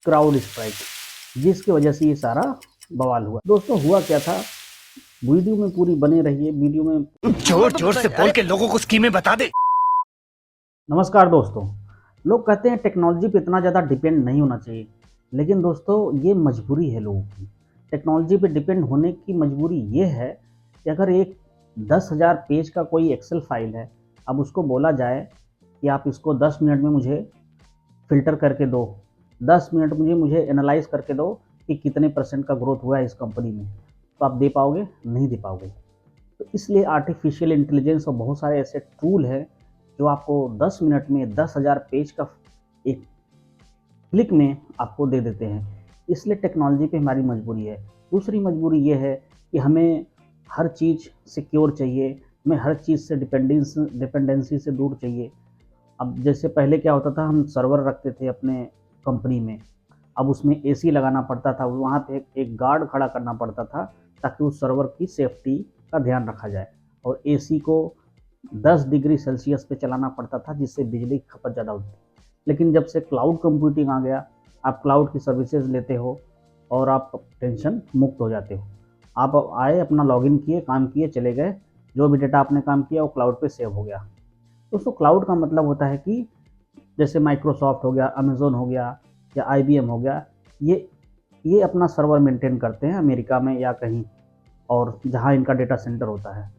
Crowd strike, जिसकी वजह से ये सारा बवाल हुआ। दोस्तों हुआ क्या था, वीडियो में पूरी बने रहिए, वीडियो में जोर जोर से बोल के लोगों को स्कीमें बता दे। नमस्कार दोस्तों। लोग कहते हैं टेक्नोलॉजी पे इतना ज़्यादा डिपेंड नहीं होना चाहिए, लेकिन दोस्तों ये मजबूरी है लोगों की। टेक्नोलॉजी पे डिपेंड होने की मजबूरी ये है कि अगर एक 10,000 पेज का कोई एक्सेल फाइल है, अब उसको बोला जाए कि आप इसको 10 मिनट में मुझे फ़िल्टर करके दो, 10 मिनट मुझे एनालाइज़ करके दो कि कितने % का ग्रोथ हुआ है इस कंपनी में, तो आप दे पाओगे? नहीं दे पाओगे। तो इसलिए आर्टिफ़िशियल इंटेलिजेंस और बहुत सारे ऐसे टूल हैं जो आपको 10 मिनट में 10,000 पेज का एक क्लिक में आपको दे देते हैं। इसलिए टेक्नोलॉजी पे हमारी मजबूरी है। दूसरी मजबूरी ये है कि हमें हर चीज़ सिक्योर चाहिए, हमें हर चीज़ से डिपेंडेंसी से दूर चाहिए। अब जैसे पहले क्या होता था, हम सर्वर रखते थे अपने कंपनी में, अब उसमें एसी लगाना पड़ता था, वहाँ पे एक गार्ड खड़ा करना पड़ता था ताकि उस सर्वर की सेफ्टी का ध्यान रखा जाए, और एसी को 10 डिग्री सेल्सियस पे चलाना पड़ता था जिससे बिजली की खपत ज़्यादा होती थी। लेकिन जब से क्लाउड कंप्यूटिंग आ गया, आप क्लाउड की सर्विसेज लेते हो और आप टेंशन मुक्त हो जाते हो। आप आए, अपना लॉगिन किए, काम किए, चले गए, जो भी डेटा आपने काम किया वो क्लाउड पे सेव हो गया। दोस्तों क्लाउड का मतलब होता है कि जैसे माइक्रोसॉफ्ट हो गया, अमेज़न हो गया या आईबीएम हो गया, ये अपना सर्वर मेंटेन करते हैं अमेरिका में या कहीं और जहाँ इनका डेटा सेंटर होता है।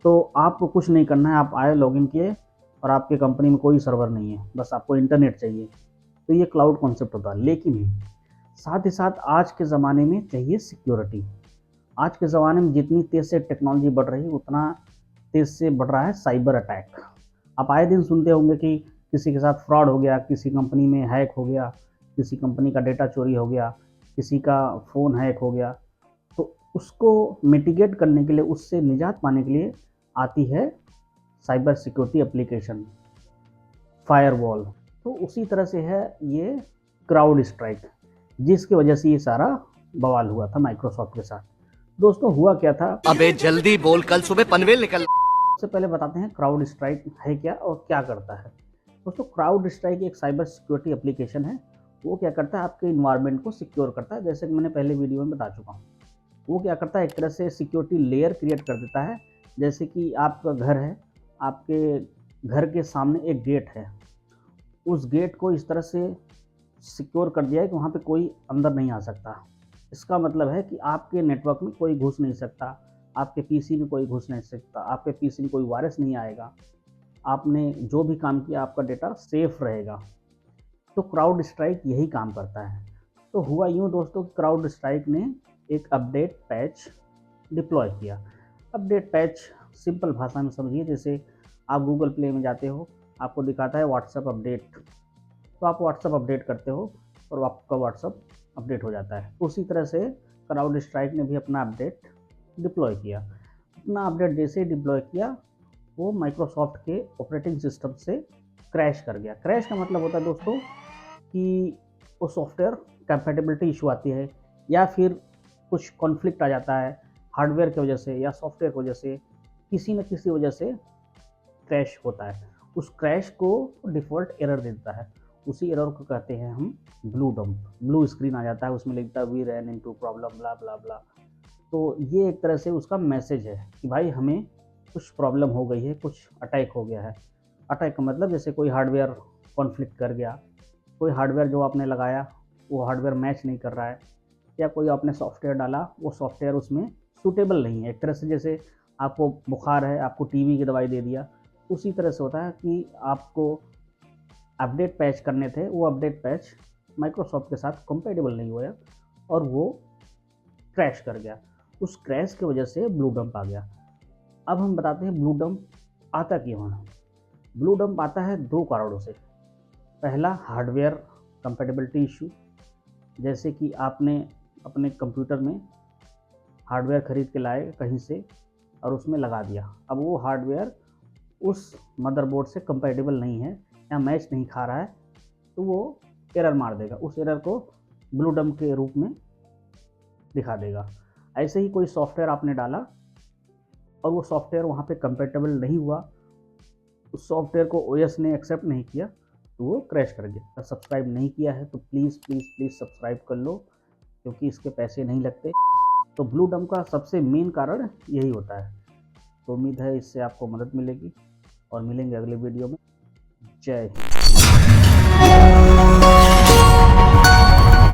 तो आपको कुछ नहीं करना है, आप आए, लॉगिन किए और आपके कंपनी में कोई सर्वर नहीं है, बस आपको इंटरनेट चाहिए। तो ये क्लाउड कॉन्सेप्ट होता है। लेकिन साथ ही साथ आज के ज़माने में चाहिए सिक्योरिटी। आज के ज़माने में जितनी तेज़ से टेक्नोलॉजी बढ़ रही है, उतना तेज़ से बढ़ रहा है साइबर अटैक। आप आए दिन सुनते होंगे कि किसी के साथ फ्रॉड हो गया, किसी कंपनी में हैक हो गया, किसी कंपनी का डेटा चोरी हो गया, किसी का फ़ोन हैक हो गया। तो उसको मिटिगेट करने के लिए, उससे निजात पाने के लिए आती है साइबर सिक्योरिटी एप्लीकेशन, फायरवॉल। तो उसी तरह से है ये क्राउड स्ट्राइक, जिसकी वजह से ये सारा बवाल हुआ था माइक्रोसॉफ्ट के साथ। दोस्तों हुआ क्या था, अबे जल्दी बोल, कल सुबह पनवेल निकल। सबसे पहले बताते हैं क्राउड स्ट्राइक है क्या और क्या करता है। दोस्तों क्राउड स्ट्राइक एक साइबर सिक्योरिटी एप्लीकेशन है। वो क्या करता है, आपके इन्वायरमेंट को सिक्योर करता है, जैसे कि मैंने पहले वीडियो में बता चुका हूँ। वो क्या करता है, एक तरह से सिक्योरिटी लेयर क्रिएट कर देता है। जैसे कि आपका घर है, आपके घर के सामने एक गेट है, उस गेट को इस तरह से सिक्योर कर दिया है कि वहाँ पे कोई अंदर नहीं आ सकता। इसका मतलब है कि आपके नेटवर्क में कोई घुस नहीं सकता, आपके पीसी में कोई घुस नहीं सकता, आपके पीसी में कोई वायरस नहीं आएगा, आपने जो भी काम किया आपका डेटा सेफ रहेगा। तो क्राउड स्ट्राइक यही काम करता है। तो हुआ यूँ दोस्तों, क्राउड स्ट्राइक ने एक अपडेट पैच डिप्लॉय किया। अपडेट पैच सिंपल भाषा में समझिए, जैसे आप गूगल प्ले में जाते हो, आपको दिखाता है व्हाट्सएप अपडेट, तो आप व्हाट्सएप अपडेट करते हो और आपका व्हाट्सएप अपडेट हो जाता है। उसी तरह से क्राउड स्ट्राइक ने भी अपना अपडेट डिप्लॉय किया। अपना अपडेट जैसे ही डिप्लॉय किया, वो माइक्रोसॉफ्ट के ऑपरेटिंग सिस्टम से क्रैश कर गया। क्रैश का मतलब होता है दोस्तों कि वो सॉफ्टवेयर कंपैटिबिलिटी इशू आती है, या फिर कुछ कॉन्फ्लिक्ट आ जाता है हार्डवेयर की वजह से या सॉफ्टवेयर की वजह से, किसी न किसी वजह से क्रैश होता है। उस क्रैश को डिफ़ॉल्ट एरर दे देता है। उसी एरर को कहते हैं हम ब्लू डंप। ब्लू स्क्रीन आ जाता है, उसमें लिखता है वी रैन इनटू प्रॉब्लम ब्ला ब्ला ब्ला। तो ये एक तरह से उसका मैसेज है कि भाई हमें कुछ प्रॉब्लम हो गई है, कुछ अटैक हो गया है। अटैक का मतलब जैसे कोई हार्डवेयर कॉन्फ्लिक्ट कर गया, कोई हार्डवेयर जो आपने लगाया वो हार्डवेयर मैच नहीं कर रहा है, या कोई आपने सॉफ्टवेयर डाला वो सॉफ्टवेयर उसमें सूटेबल नहीं है। एक तरह से जैसे आपको बुखार है, आपको टीबी की दवाई दे दिया, उसी तरह से होता है कि आपको अपडेट पैच करने थे, वो अपडेट पैच माइक्रोसॉफ्ट के साथ कंपेटेबल नहीं हुआ और वो क्रैश कर गया। उस क्रैश की वजह से ब्लू डंप आ गया। अब हम बताते हैं ब्लू डंप आता क्यों है। ब्लू डंप आता है दो कारणों से। पहला, हार्डवेयर कंपेटेबिलिटी इशू, जैसे कि आपने अपने कंप्यूटर में हार्डवेयर खरीद के लाए कहीं से और उसमें लगा दिया, अब वो हार्डवेयर उस मदरबोर्ड से कंपेटेबल नहीं है या मैच नहीं खा रहा है, तो वो एरर मार देगा। उस एरर को ब्लू डंप के रूप में दिखा देगा। ऐसे ही कोई सॉफ्टवेयर आपने डाला और वो सॉफ्टवेयर वहाँ पे कंपेटेबल नहीं हुआ, उस सॉफ्टवेयर को ओएस ने एक्सेप्ट नहीं किया, तो वो क्रैश कर गया। अगर सब्सक्राइब नहीं किया है तो प्लीज़ प्लीज़ प्लीज़ सब्सक्राइब कर लो, क्योंकि इसके पैसे नहीं लगते। तो ब्लू डम का सबसे मेन कारण यही होता है। तो उम्मीद है इससे आपको मदद मिलेगी, और मिलेंगे अगले वीडियो में। जय हिंद।